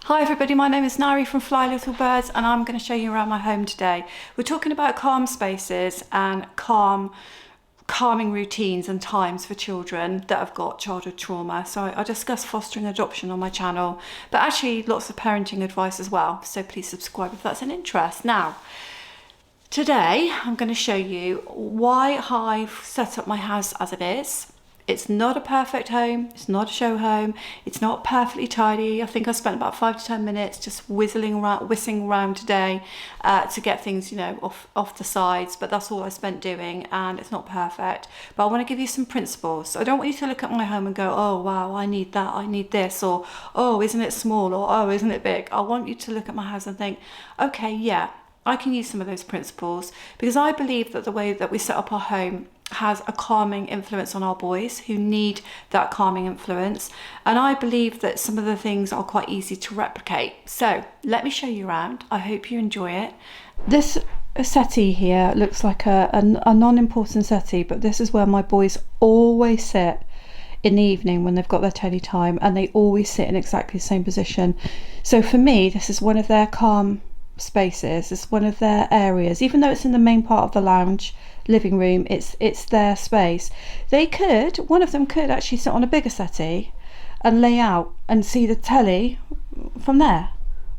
Hi everybody, my name is Nari from Fly Little Birds and I'm going to show you around my home today. We're talking about calm spaces and calming routines and times for children that have got childhood trauma. So I discuss fostering adoption on my channel, but actually lots of parenting advice as well. So please subscribe if that's an interest. Now, today I'm going to show you why I've set up my house as it is. It's not a perfect home, it's not a show home, it's not perfectly tidy. I think I spent about 5 to 10 minutes just whistling around today to get things, off the sides, but that's all I spent doing and it's not perfect. But I want to give you some principles. So I don't want you to look at my home and go, oh wow, I need that, I need this, or oh, isn't it small, or oh, isn't it big? I want you to look at my house and think, okay, yeah, I can use some of those principles, because I believe that the way that we set up our home has a calming influence on our boys who need that calming influence, and I believe that some of the things are quite easy to replicate. So let me show you around. I hope you enjoy it. This settee here looks like a non-important settee, but this is where my boys always sit in the evening when they've got their telly time, and they always sit in exactly the same position. So for me, this is one of their calm spaces. It's one of their areas, even though it's in the main part of the lounge living room. It's their space. One of them could actually sit on a bigger settee and lay out and see the telly from there,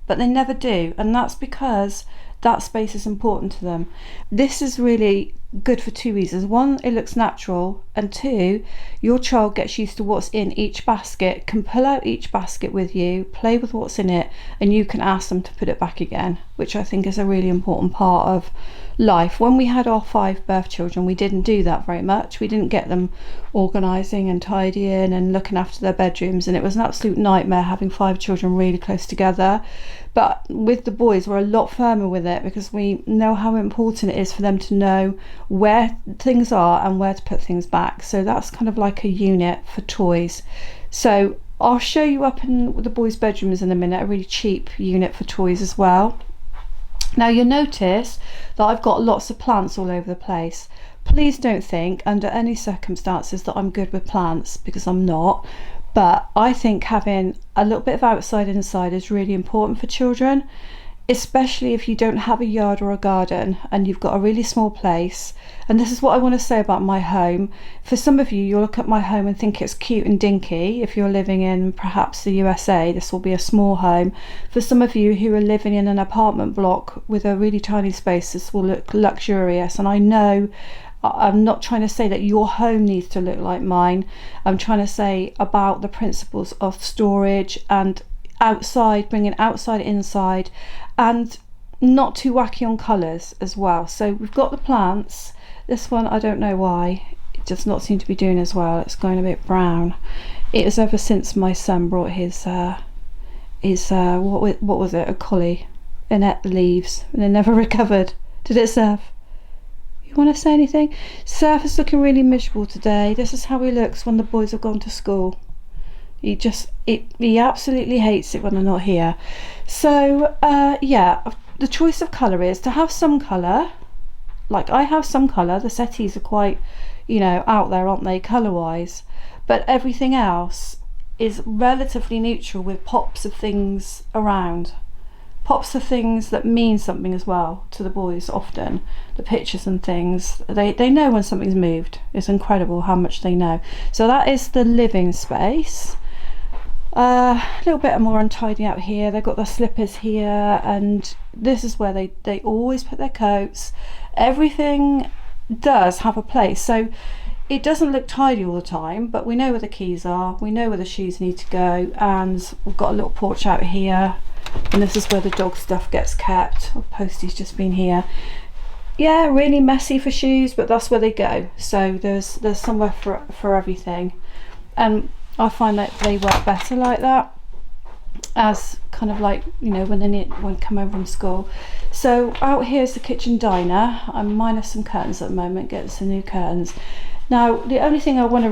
but they never do, and that's because that space is important to them. This is really good for two reasons. One, it looks natural, and two, your child gets used to what's in each basket, can pull out each basket with you, play with what's in it, and you can ask them to put it back again, which I think is a really important part of life. When we had our 5 birth children, we didn't do that very much. We didn't get them organising and tidying and looking after their bedrooms, and it was an absolute nightmare having 5 children really close together. But with the boys, we're a lot firmer with it, because we know how important it is for them to know where things are and where to put things back. So that's kind of like a unit for toys. So I'll show you up in the boys' bedrooms in a minute, a really cheap unit for toys as well. Now you'll notice that I've got lots of plants all over the place. Please don't think under any circumstances that I'm good with plants, because I'm not. But I think having a little bit of outside inside is really important for children, especially if you don't have a yard or a garden and you've got a really small place. And this is what I want to say about my home. For some of you, you'll look at my home and think it's cute and dinky. If you're living in perhaps the USA, this will be a small home. For some of you who are living in an apartment block with a really tiny space, this will look luxurious. And I know I'm not trying to say that your home needs to look like mine. I'm trying to say about the principles of storage and outside, bringing outside inside, and not too wacky on colours as well. So we've got the plants. This one, I don't know why, it does not seem to be doing as well. It's going a bit brown. It is ever since my son brought his what was it, a collie, and ate the leaves, and it never recovered. Did it, Surf? You want to say anything? Surf is looking really miserable today. This is how he looks when the boys have gone to school. He absolutely hates it when they're not here. So yeah, the choice of colour is to have some colour. Like I have some colour. The settees are quite, out there, aren't they, colour wise? But everything else is relatively neutral, with pops of things around. Pops of things that mean something as well to the boys. Often the pictures and things, they know when something's moved. It's incredible how much they know. So that is the living space. A little bit more untidy out here. They've got their slippers here, and this is where they always put their coats. Everything does have a place, so it doesn't look tidy all the time, but we know where the keys are, we know where the shoes need to go, and we've got a little porch out here, and this is where the dog stuff gets kept. Posty's just been here. Yeah, really messy for shoes, but that's where they go. So there's somewhere for everything, and I find that they work better like that, as kind of like, when they come home from school. So out here is the kitchen diner. I'm minus some curtains at the moment, getting some new curtains. Now the main thing I want to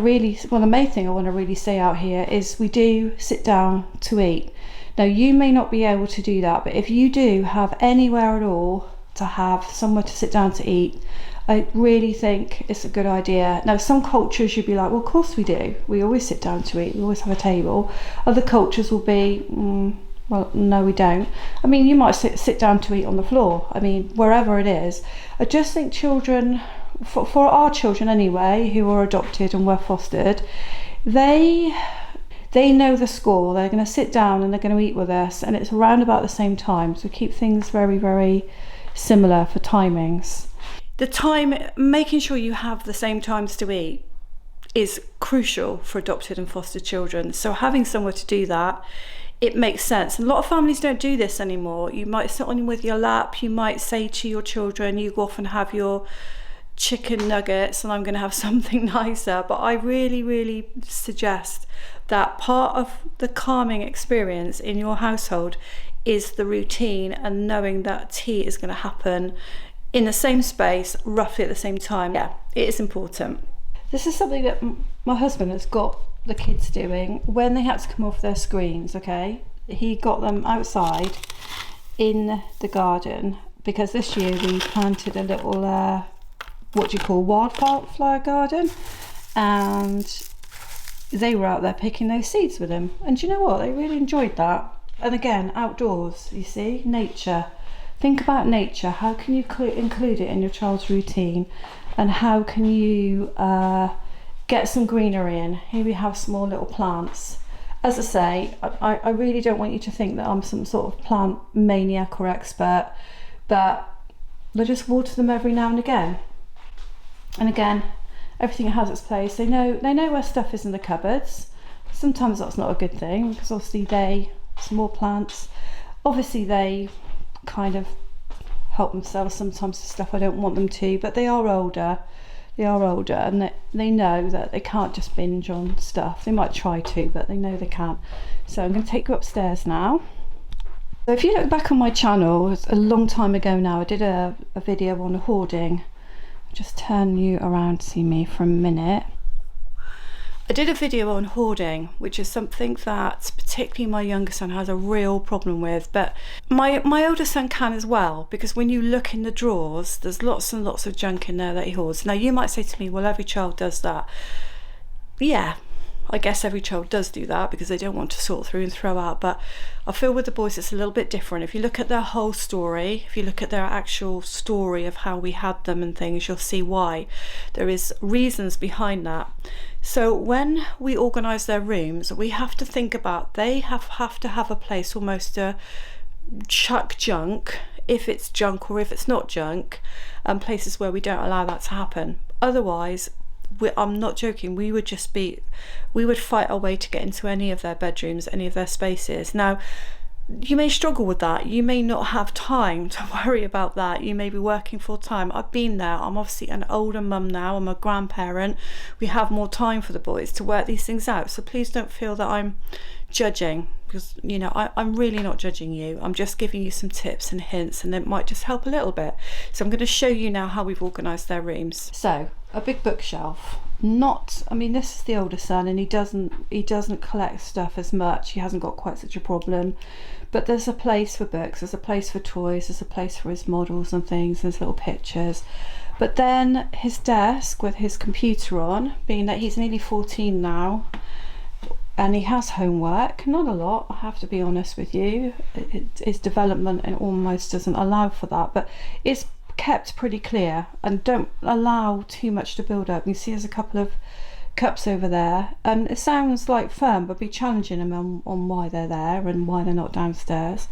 really say out here is we do sit down to eat. Now you may not be able to do that, but if you do have anywhere at all to have somewhere to sit down to eat, I really think it's a good idea. Now some cultures you'd be like, well of course we do, we always sit down to eat, we always have a table. Other cultures will be Well, no, we don't. I mean, you might sit down to eat on the floor. I mean, wherever it is. I just think children, for our children anyway, who are adopted and were fostered, they know the score. They're going to sit down and they're going to eat with us, and it's around about the same time. So keep things very, very similar for timings. The time, making sure you have the same times to eat is crucial for adopted and fostered children. So having somewhere to do that, it makes sense. A lot of families don't do this anymore. You might sit on with your lap. You might say to your children, you go off and have your chicken nuggets and I'm going to have something nicer. But I really, really suggest that part of the calming experience in your household is the routine and knowing that tea is going to happen in the same space, roughly at the same time. Yeah, it is important. This is something that my husband has got the kids doing when they had to come off their screens, okay? He got them outside in the garden because this year we planted a little, what do you call, wildflower garden, and they were out there picking those seeds with him. And do you know what? They really enjoyed that. And again, outdoors, you see, nature. Think about nature. How can you include it in your child's routine? And how can you get some greenery in? Here we have small little plants. As I say, I really don't want you to think that I'm some sort of plant maniac or expert, but I just water them every now and again. And again, everything has its place. They know where stuff is in the cupboards. Sometimes that's not a good thing because obviously small plants, obviously they kind of help themselves sometimes to stuff I don't want them to, but they are older and they know that they can't just binge on stuff. They might try to, but they know they can't. So I'm going to take you upstairs now. So if you look back on my channel, it's a long time ago now, I did a video on hoarding. I'll just turn you around to see me for a minute. I did a video on hoarding, which is something that particularly my younger son has a real problem with, but my older son can as well, because when you look in the drawers, there's lots and lots of junk in there that he hoards. Now you might say to me, well, every child does that. Yeah, I guess every child does do that because they don't want to sort through and throw out, but I feel with the boys it's a little bit different. If you look at their whole story, if you look at their actual story of how we had them and things, you'll see why. There is reasons behind that. So when we organise their rooms, we have to think about they have to have a place almost to chuck junk, if it's junk or if it's not junk, and places where we don't allow that to happen. Otherwise, I'm not joking, we would fight our way to get into any of their bedrooms, any of their spaces. Now, you may struggle with that. You may not have time to worry about that. You may be working full time. I've been there. I'm obviously an older mum now. I'm a grandparent. We have more time for the boys to work these things out. So please don't feel that I'm judging, because you know I'm really not judging you. I'm just giving you some tips and hints, and it might just help a little bit. So I'm going to show you now how we've organised their rooms. So a big bookshelf. This is the older son, and he doesn't collect stuff as much. He hasn't got quite such a problem, but there's a place for books, there's a place for toys, there's a place for his models and things, there's little pictures. But then his desk with his computer on, being that he's nearly 14 now, and he has homework, not a lot, I have to be honest with you. His development and almost doesn't allow for that, but it's kept pretty clear, and don't allow too much to build up. You see there's a couple of cups over there, and it sounds like firm, but be challenging them on why they're there and why they're not downstairs.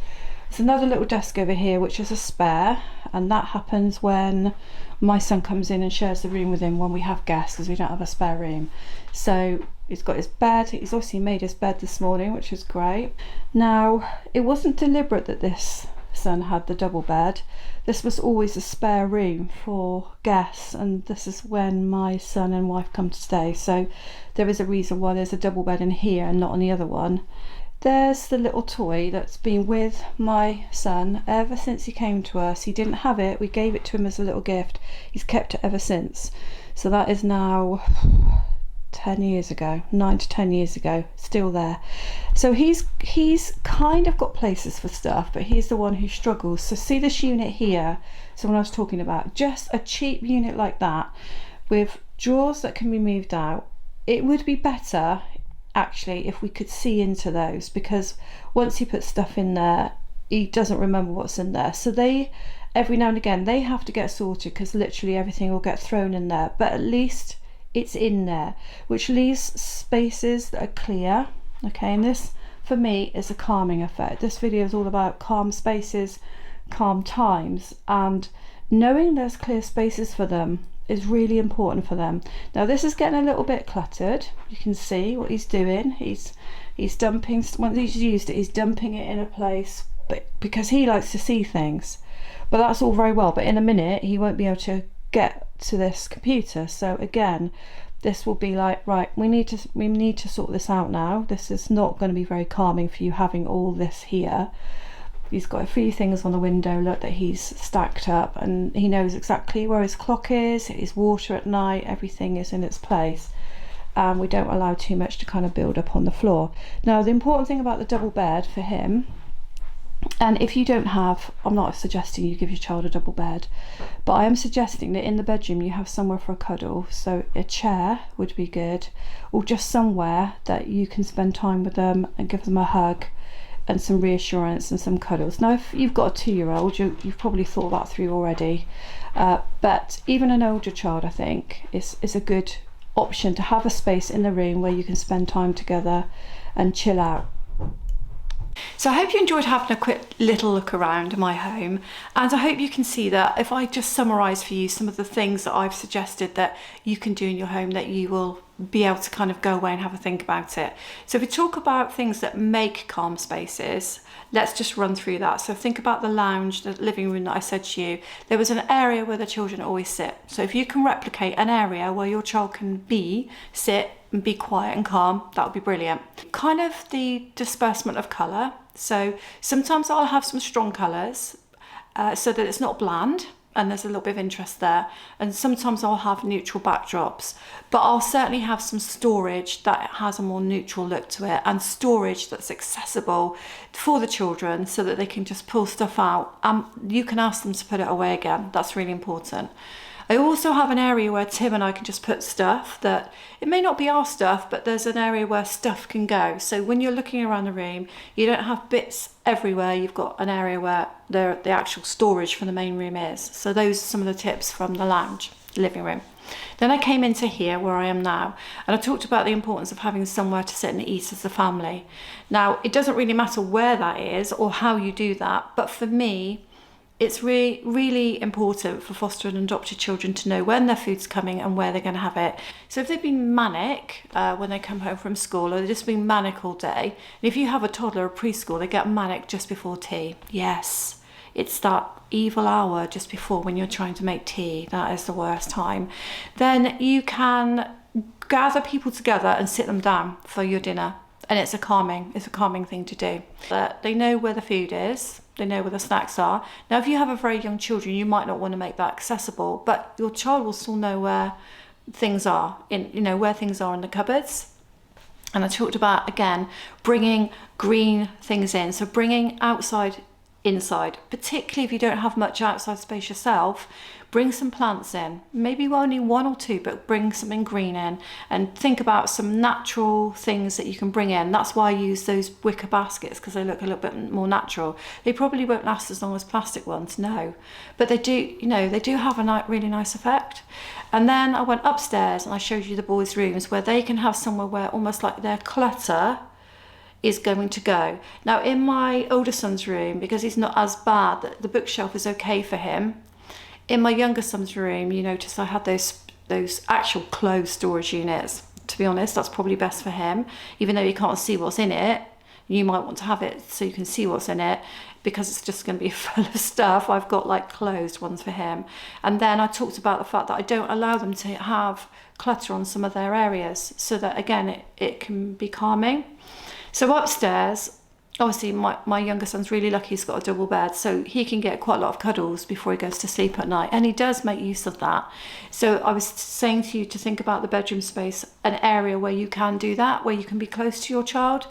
There's another little desk over here which is a spare, and that happens when my son comes in and shares the room with him when we have guests, because we don't have a spare room. So he's got his bed. He's obviously made his bed this morning, which is great. Now, it wasn't deliberate that this son had the double bed. This was always a spare room for guests, and this is when my son and wife come to stay. So there is a reason why there's a double bed in here and not on the other one. There's the little toy that's been with my son ever since he came to us. He didn't have it, we gave it to him as a little gift. He's kept it ever since. So that is now 10 years ago, 9 to 10 years ago, still there. So he's kind of got places for stuff, but he's the one who struggles. So see this unit here, so when I was talking about just a cheap unit like that with drawers that can be moved out, it would be better actually if we could see into those, because once he puts stuff in there, he doesn't remember what's in there. So they, every now and again, they have to get sorted, because literally everything will get thrown in there, but at least it's in there, which leaves spaces that are clear. Okay, and this for me is a calming effect. This video is all about calm spaces, calm times, and knowing there's clear spaces for them is really important for them. Now this is getting a little bit cluttered. You can see what he's doing. He's dumping, once he's used it, he's dumping it in a place, but because he likes to see things. But that's all very well, but in a minute he won't be able to get to this computer. So again, this will be like, right, we need to sort this out now. This is not going to be very calming for you having all this here. He's got a few things on the window, look, that he's stacked up, and he knows exactly where his clock is, his water at night, everything is in its place. And we don't allow too much to kind of build up on the floor. Now the important thing about the double bed for him, and if you don't have, I'm not suggesting you give your child a double bed, but I am suggesting that in the bedroom you have somewhere for a cuddle. So a chair would be good, or just somewhere that you can spend time with them and give them a hug and some reassurance and some cuddles. Now if you've got a 2-year-old, you've probably thought that through already, but even an older child, I think, is a good option to have a space in the room where you can spend time together and chill out. So I hope you enjoyed having a quick little look around my home, and I hope you can see that if I just summarise for you some of the things that I've suggested that you can do in your home, that you will be able to kind of go away and have a think about it. So if we talk about things that make calm spaces, let's just run through that. So think about the lounge, the living room that I said to you. There was an area where the children always sit. So if you can replicate an area where your child can sit and be quiet and calm, that would be brilliant. Kind of the disbursement of colour. So sometimes I'll have some strong colours so that it's not bland and there's a little bit of interest there. And sometimes I'll have neutral backdrops, but I'll certainly have some storage that has a more neutral look to it, and storage that's accessible for the children so that they can just pull stuff out. You can ask them to put it away again. That's really important. I also have an area where Tim and I can just put stuff that, it may not be our stuff, but there's an area where stuff can go. So when you're looking around the room, you don't have bits everywhere. You've got an area where the actual storage for the main room is. So those are some of the tips from the lounge, living room. Then I came into here where I am now, and I talked about the importance of having somewhere to sit and eat as a family. Now, it doesn't really matter where that is or how you do that, but for me, it's really important for foster and adopted children to know when their food's coming and where they're going to have it. So if they've been manic when they come home from school, or they've just been manic all day, and if you have a toddler or preschool, they get manic just before tea. Yes, it's that evil hour just before when you're trying to make tea. That is the worst time. Then you can gather people together and sit them down for your dinner. And it's a calming thing to do. They know where the food is, they know where the snacks are. Now, if you have a very young children, you might not want to make that accessible, but your child will still know where things are where things are in the cupboards. And I talked about, again, bringing green things in. So bringing outside, inside, particularly if you don't have much outside space yourself, bring some plants in, maybe only 1 or 2, but bring something green in, and think about some natural things that you can bring in. That's why I use those wicker baskets, because they look a little bit more natural. They probably won't last as long as plastic ones, no, but they do, they do have a really nice effect. And then I went upstairs and I showed you the boys' rooms where they can have somewhere where almost like their clutter is going to go. Now in my older son's room, because he's not as bad, the bookshelf is okay for him. In my younger son's room, you notice I had those actual clothes storage units. To be honest, that's probably best for him, even though you can't see what's in it. You might want to have it so you can see what's in it, because it's just going to be full of stuff. I've got like closed ones for him. And then I talked about the fact that I don't allow them to have clutter on some of their areas, so that again it can be calming. So upstairs, obviously my younger son's really lucky he's got a double bed, so he can get quite a lot of cuddles before he goes to sleep at night, and he does make use of that. So I was saying to you to think about the bedroom space, an area where you can do that, where you can be close to your child.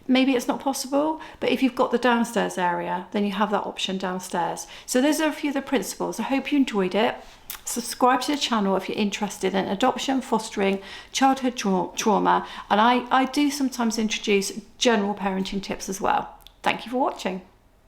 maybe it's not possible, but if you've got the downstairs area, then you have that option downstairs. So those are a few of the principles. I hope you enjoyed it. Subscribe to the channel if you're interested in adoption, fostering, childhood trauma, and I do sometimes introduce general parenting tips as well. Thank you for watching.